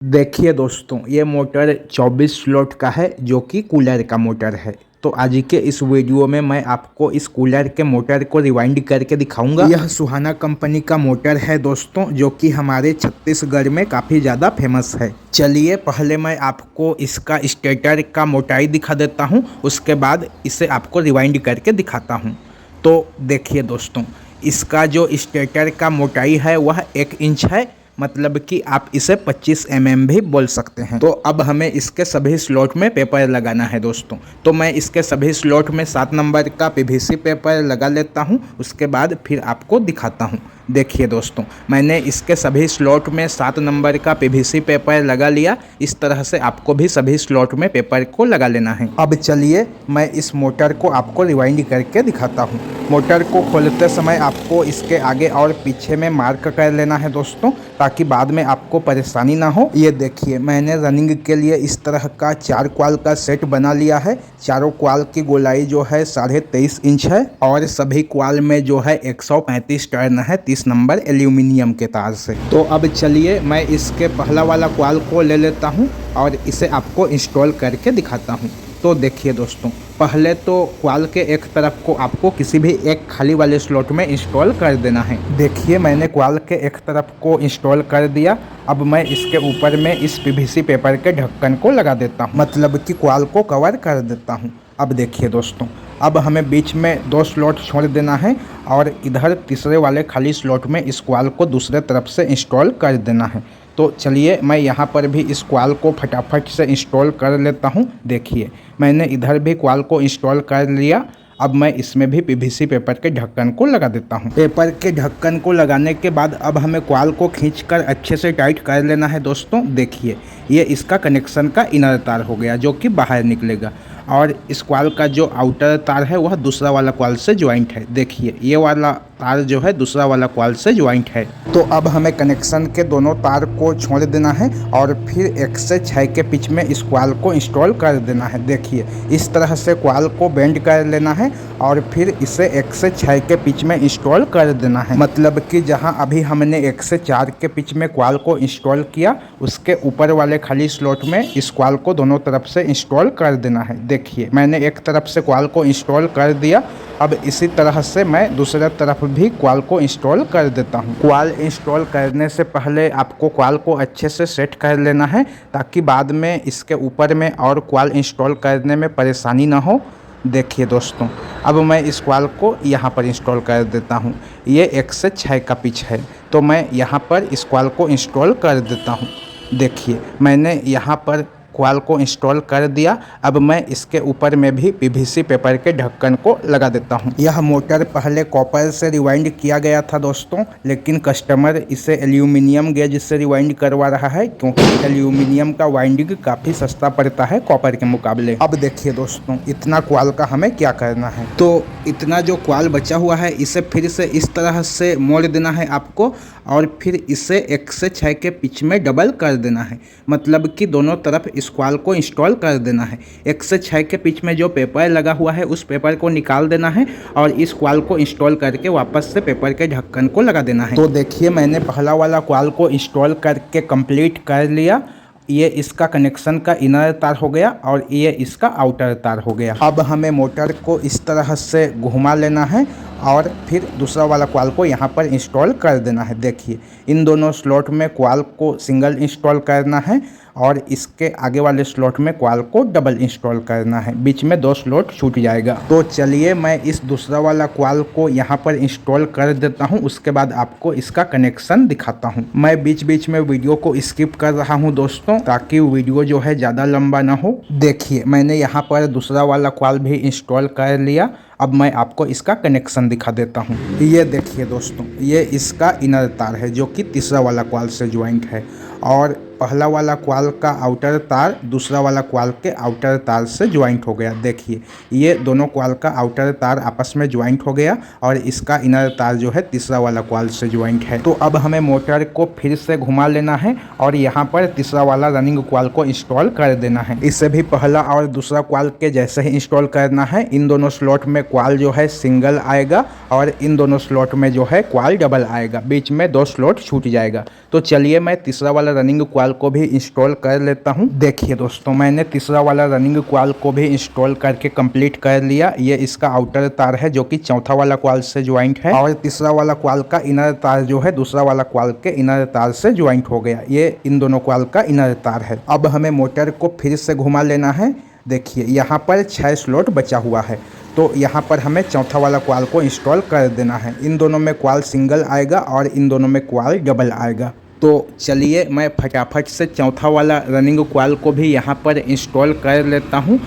देखिए दोस्तों, ये मोटर 24 स्लॉट का है जो कि कूलर का मोटर है। तो आज के इस वीडियो में मैं आपको इस कूलर के मोटर को रिवाइंड करके दिखाऊंगा। यह सुहाना कंपनी का मोटर है दोस्तों, जो कि हमारे छत्तीसगढ़ में काफ़ी ज़्यादा फेमस है। चलिए पहले मैं आपको इसका स्टेटर का मोटाई दिखा देता हूँ, उसके बाद इसे आपको रिवाइंड करके दिखाता हूँ। तो देखिए दोस्तों, इसका जो स्टेटर का मोटाई है वह 1 इंच है, मतलब कि आप इसे 25 भी बोल सकते हैं। तो अब हमें इसके सभी स्लॉट में पेपर लगाना है दोस्तों। तो मैं इसके सभी स्लॉट में 7 नंबर का पीवीसी पेपर लगा लेता हूं, उसके बाद फिर आपको दिखाता हूं। देखिए दोस्तों, मैंने इसके सभी स्लॉट में 7 नंबर का पीवीसी पेपर लगा लिया। इस तरह से आपको भी सभी स्लॉट में पेपर को लगा लेना है। अब चलिए मैं इस मोटर को आपको रिवाइंड करके दिखाता हूँ। मोटर को खोलते समय आपको इसके आगे और पीछे में मार्क कर लेना है दोस्तों, ताकि बाद में आपको परेशानी ना हो। ये देखिए, मैंने रनिंग के लिए इस तरह का 4 क्वाल का सेट बना लिया है। चारों क्वाल की गोलाई जो है 23.5 इंच है और सभी क्वाल में जो है 135 टर्न है 30 नंबर एल्यूमिनियम के तार से। तो अब चलिए मैं इसके पहला वाला क्वाल को ले लेता हूँ और इसे आपको इंस्टॉल करके दिखाता हूँ। तो देखिए दोस्तों, पहले तो क्वाल के एक तरफ को आपको किसी भी एक खाली वाले स्लॉट में इंस्टॉल कर देना है। देखिए, मैंने क्वाल के एक तरफ को इंस्टॉल कर दिया। अब मैं इसके ऊपर में इस पीवीसी पेपर के ढक्कन को लगा देता हूँ, मतलब कि क्वाल को कवर कर देता हूँ। अब देखिए दोस्तों, अब हमें बीच में 2 स्लॉट छोड़ देना है और इधर तीसरे वाले खाली स्लॉट में इस क्वाल को दूसरे तरफ से इंस्टॉल कर देना है। तो चलिए मैं यहाँ पर भी इस क्वाल को फटाफट से इंस्टॉल कर लेता हूँ। देखिए, मैंने इधर भी क्वाल को इंस्टॉल कर लिया। अब मैं इसमें भी पीवीसी पेपर के ढक्कन को लगा देता हूँ। पेपर के ढक्कन को लगाने के बाद अब हमें क्वाल को खींचकर अच्छे से टाइट कर लेना है दोस्तों। देखिए, ये इसका कनेक्शन का इनर तार हो गया जो कि बाहर निकलेगा, और इस क्वाल का जो आउटर तार है वह दूसरा वाला क्वाल से ज्वाइंट है। देखिए, ये वाला तार जो है दूसरा वाला क्वाल से ज्वाइंट है। तो अब हमें कनेक्शन के दोनों तार को छोड़ देना है और फिर 1 से 6 के पिच में इस क्वाल को इंस्टॉल कर देना है। देखिए, इस तरह से क्वाल को बेंड कर लेना है और फिर इसे 1 से 6 के पिच में इंस्टॉल कर देना है। मतलब कि जहां अभी हमने 1 से 4 के पिच में क्वाल को इंस्टॉल किया, उसके ऊपर वाले खाली स्लॉट में इस क्वाल को दोनों तरफ से इंस्टॉल कर देना है। देखिए, मैंने एक तरफ से क्वाल को इंस्टॉल कर दिया। अब इसी तरह से मैं दूसरे तरफ भी क्वाल को इंस्टॉल कर देता हूँ। क्वाल इंस्टॉल करने से पहले आपको क्वाल को अच्छे से सेट कर लेना है, ताकि बाद में इसके ऊपर में और क्वाल इंस्टॉल करने में परेशानी ना हो। देखिए दोस्तों, अब मैं इस क्वाल को यहाँ पर इंस्टॉल कर देता हूँ। ये 1 से 6 का पिच है, तो मैं यहाँ पर इस क्वाल को इंस्टॉल कर देता हूँ। देखिए, मैंने यहाँ पर क्वाल को इंस्टॉल कर दिया। अब मैं इसके ऊपर में भी पीवीसी पेपर के ढक्कन को लगा देता हूं। यह मोटर पहले कॉपर से रिवाइंड किया गया था दोस्तों, लेकिन कस्टमर इसे एल्यूमिनियम गेज से रिवाइंड करवा रहा है, क्योंकि एल्यूमिनियम का वाइंडिंग काफ़ी सस्ता पड़ता है कॉपर के मुकाबले। अब देखिए दोस्तों, इतना क्वाल का हमें क्या करना है। तो इतना जो क्वाल बचा हुआ है इसे फिर से इस तरह से मोड़ देना है आपको, और फिर इसे 1 से 6 के पिच में डबल कर देना है। मतलब कि दोनों तरफ इस क्वाल को इंस्टॉल कर देना है। 1 से 6 के पिच में जो पेपर लगा हुआ है उस पेपर को निकाल देना है और इस क्वाल को इंस्टॉल करके वापस से पेपर के ढक्कन को लगा देना है। तो देखिए, मैंने पहला वाला क्वाल को इंस्टॉल करके कंप्लीट कर लिया। ये इसका कनेक्शन का इनर तार हो गया और ये इसका आउटर तार हो गया। अब हमें मोटर को इस तरह से घुमा लेना है और फिर दूसरा वाला क्वाल को यहाँ पर इंस्टॉल कर देना है। देखिए, इन दोनों स्लॉट में क्वाल को सिंगल इंस्टॉल करना है और इसके आगे वाले स्लॉट में क्वाल को डबल इंस्टॉल करना है। बीच में 2 स्लॉट छूट जाएगा। तो चलिए मैं इस दूसरा वाला क्वाल को यहाँ पर इंस्टॉल कर देता हूँ, उसके बाद आपको इसका कनेक्शन दिखाता हूँ। मैं बीच बीच में वीडियो को स्किप कर रहा हूँ दोस्तों, ताकि वीडियो जो है ज़्यादा लंबा ना हो। देखिए, मैंने यहाँ पर दूसरा वाला क्वाल भी इंस्टॉल कर लिया। अब मैं आपको इसका कनेक्शन दिखा देता हूँ। ये देखिए दोस्तों, ये इसका इनर तार है जो कि तीसरा वाला क्वाल से ज्वाइंट है, और पहला वाला क्वाल का आउटर तार दूसरा वाला क्वाल के आउटर तार से ज्वाइंट हो गया। देखिए, ये दोनों क्वाल का आउटर तार आपस में ज्वाइंट हो गया और इसका इनर तार जो है तीसरा वाला क्वाल से ज्वाइंट है। तो अब हमें मोटर को फिर से घुमा लेना है और यहाँ पर तीसरा वाला रनिंग क्वाल को इंस्टॉल कर देना है। इसे भी पहला और दूसरा क्वाल के जैसे ही इंस्टॉल करना है। इन दोनों स्लॉट में क्वाल जो है सिंगल आएगा और इन दोनों स्लॉट में जो है क्वाल डबल आएगा। बीच में 2 स्लॉट छूट जाएगा। तो चलिए मैं तीसरा वाला रनिंग क्वाल क्वाल को भी इंस्टॉल कर लेता हूँ। देखिए दोस्तों, मैंने तीसरा वाला रनिंग क्वाल को भी इंस्टॉल करके कंप्लीट कर लिया। ये इसका आउटर तार है जो कि चौथा वाला क्वाल से ज्वाइंट है, और तीसरा वाला क्वाल का इनर तार जो है दूसरा वाला क्वाल के इनर तार से ज्वाइंट हो गया। ये इन दोनों क्वाल का इनर तार है। अब हमें मोटर को फिर से घुमा लेना है। देखिए यहाँ पर 6 स्लॉट बचा हुआ है, तो यहाँ पर हमें चौथा वाला क्वाल को इंस्टॉल कर देना है। इन दोनों में क्वाल सिंगल आएगा और इन दोनों में क्वाल डबल आएगा। तो चलिए मैं फटाफट से चौथा वाला रनिंग क्वाल को भी यहाँ पर इंस्टॉल कर लेता हूँ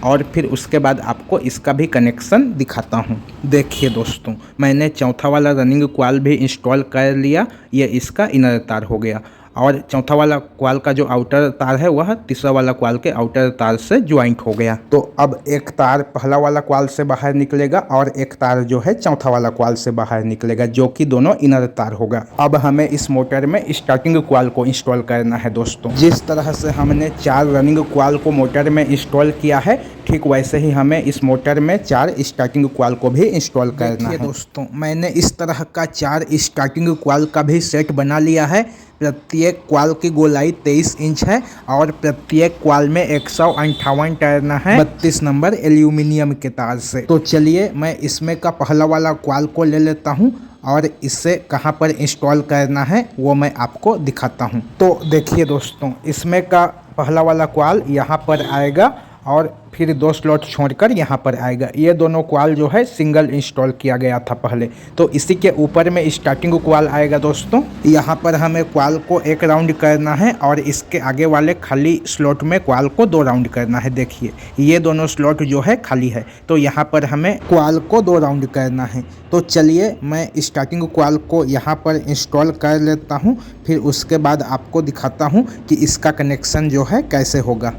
और फिर उसके बाद आपको इसका भी कनेक्शन दिखाता हूँ। देखिए दोस्तों, मैंने चौथा वाला रनिंग क्वाल भी इंस्टॉल कर लिया। ये इसका इनर तार हो गया, और चौथा वाला क्वाल का जो आउटर तार है वह तीसरा वाला क्वाल के आउटर तार से ज्वाइंट हो गया। तो अब एक तार पहला वाला क्वाल से बाहर निकलेगा और एक तार जो है चौथा वाला क्वाल से बाहर निकलेगा, जो कि दोनों इनर तार होगा। अब हमें इस मोटर में स्टार्टिंग क्वाल को इंस्टॉल करना है दोस्तों। जिस तरह से हमने 4 रनिंग क्वाल को मोटर में इंस्टॉल किया है, ठीक वैसे ही हमें इस मोटर में 4 स्टार्टिंग क्वाल को भी इंस्टॉल करना है। दोस्तों, मैंने इस तरह का 4 स्टार्टिंग क्वाल का भी सेट बना लिया है। प्रत्येक क्वाल की गोलाई 23 इंच है और प्रत्येक क्वाल में 158 टर्न है 32 नंबर एल्यूमिनियम के तार से। तो चलिए मैं इसमें का पहला वाला क्वाल को ले लेता हूँ और इसे कहाँ पर इंस्टॉल करना है वो मैं आपको दिखाता हूँ। तो देखिए दोस्तों, इसमें का पहला वाला क्वाल यहाँ पर आएगा और फिर 2 स्लॉट छोड़कर यहाँ पर आएगा। ये दोनों क्वाल जो है सिंगल इंस्टॉल किया गया था पहले, तो इसी के ऊपर में स्टार्टिंग क्वाल आएगा दोस्तों। यहाँ पर हमें क्वाल को 1 राउंड करना है और इसके आगे वाले खाली स्लॉट में क्वाल को 2 राउंड करना है। देखिए ये दोनों स्लॉट जो है खाली है, तो यहाँ पर हमें क्वाल को 2 राउंड करना है। तो चलिए मैं स्टार्टिंग क्वाल को यहाँ पर इंस्टॉल कर लेता हूँ, फिर उसके बाद आपको दिखाता हूँ कि इसका कनेक्शन जो है कैसे होगा।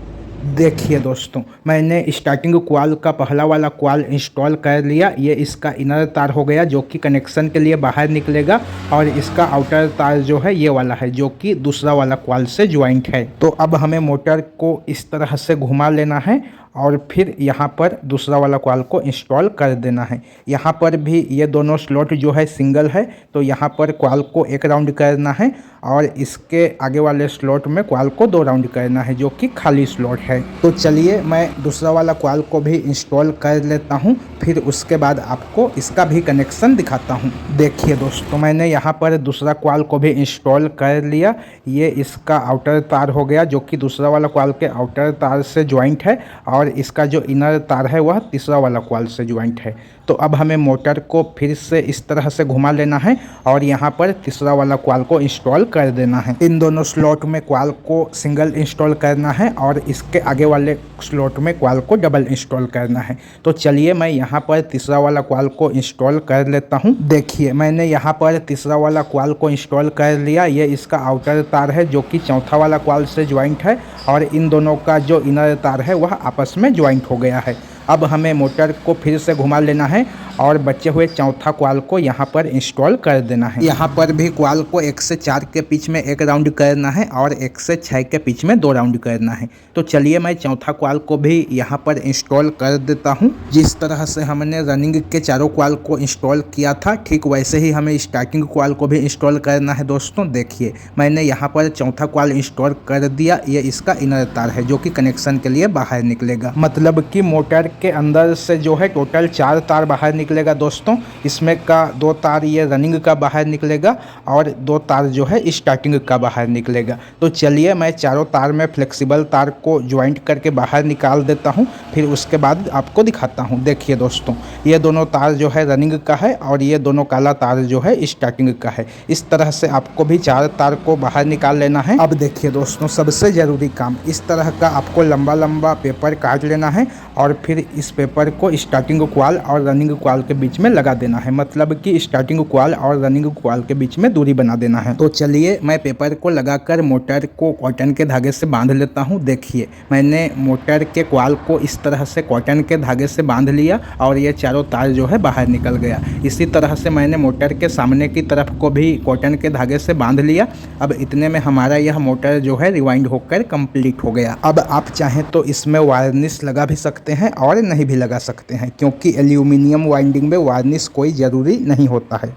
देखिए दोस्तों, मैंने स्टार्टिंग क्वाल का पहला वाला क्वाल इंस्टॉल कर लिया। ये इसका इनर तार हो गया जो कि कनेक्शन के लिए बाहर निकलेगा, और इसका आउटर तार जो है ये वाला है जो कि दूसरा वाला क्वाल से ज्वाइंट है। तो अब हमें मोटर को इस तरह से घुमा लेना है और फिर यहाँ पर दूसरा वाला क्वाल को इंस्टॉल कर देना है। यहाँ पर भी ये दोनों स्लॉट जो है सिंगल है, तो यहाँ पर क्वाल को 1 राउंड करना है और इसके आगे वाले स्लॉट में क्वाल को 2 राउंड करना है जो कि खाली स्लॉट है। तो चलिए मैं दूसरा वाला क्वाल को भी इंस्टॉल कर लेता हूँ, फिर उसके बाद आपको इसका भी कनेक्शन दिखाता हूँ। देखिए दोस्तों, मैंने यहाँ पर दूसरा क्वाल को भी इंस्टॉल कर लिया। ये इसका आउटर तार हो गया जो कि दूसरा वाला क्वाल के आउटर तार से ज्वाइंट है, और इसका जो इनर तार है वह तीसरा वाला क्वाल से ज्वाइंट है। तो अब हमें मोटर को फिर से इस तरह से घुमा लेना है और यहाँ पर तीसरा वाला क्वाल को इंस्टॉल कर देना है। इन दोनों स्लॉट में क्वाल को सिंगल इंस्टॉल करना है और इसके आगे वाले स्लॉट में क्वाल को डबल इंस्टॉल करना है। तो चलिए मैं यहाँ पर तीसरा वाला क्वाल को इंस्टॉल कर लेता हूँ। देखिए मैंने यहाँ पर तीसरा वाला क्वाल को इंस्टॉल कर लिया। ये इसका आउटर तार है जो कि चौथा वाला क्वाल से ज्वाइंट है, और इन दोनों का जो इनर तार है वह आपस में ज्वाइंट हो गया है। अब हमें मोटर को फिर से घुमा लेना है और बचे हुए चौथा क्वाल को यहाँ पर इंस्टॉल कर देना है। यहाँ पर भी क्वाल को 1 से 4 के बीच में 1 राउंड करना है और 1 से 6 के बीच में 2 राउंड करना है। तो चलिए मैं चौथा क्वाल को भी यहाँ पर इंस्टॉल कर देता हूँ। जिस तरह से हमने रनिंग के चारों क्वाल को इंस्टॉल किया था, ठीक वैसे ही हमें स्टार्टिंग क्वाल को भी इंस्टॉल करना है दोस्तों। देखिए मैंने यहाँ पर चौथा क्वाल इंस्टॉल कर दिया। ये इसका इनर तार है जो कि कनेक्शन के लिए बाहर निकलेगा, मतलब कि मोटर के अंदर से जो है टोटल 4 तार बाहर निकलेगा दोस्तों। इसमें का 2 तार ये रनिंग का बाहर निकलेगा और 2 तार जो है स्टार्टिंग का बाहर निकलेगा। तो चलिए मैं चारों तार में फ्लेक्सिबल तार को ज्वाइंट करके बाहर निकाल देता हूँ, फिर उसके बाद आपको दिखाता हूँ। देखिए दोस्तों, ये दोनों तार जो है रनिंग का है और ये दोनों काला तार जो है स्टार्टिंग का है। इस तरह से आपको भी 4 तार को बाहर निकाल लेना है। अब देखिए दोस्तों, सबसे ज़रूरी काम, इस तरह का आपको लंबा लंबा पेपर काट लेना है और फिर इस पेपर को स्टार्टिंग क्वाल और रनिंग क्वाल के बीच में लगा देना है, मतलब कि स्टार्टिंग क्वाल और रनिंग क्वाल के बीच में दूरी बना देना है। तो चलिए मैं पेपर को लगाकर मोटर को कॉटन के धागे से बांध लेता हूँ। देखिए मैंने मोटर के क्वाल को इस तरह से कॉटन के धागे से बांध लिया और ये चारों तार जो है बाहर निकल गया। इसी तरह से मैंने मोटर के सामने की तरफ को भी कॉटन के धागे से बांध लिया। अब इतने में हमारा यह मोटर जो है रिवाइंड होकर कंप्लीट हो गया। अब आप चाहें तो इसमें वार्निश लगा भी सकते हैं और नहीं भी लगा सकते हैं, क्योंकि एल्यूमिनियम वाइंडिंग में वार्निश कोई ज़रूरी नहीं होता है।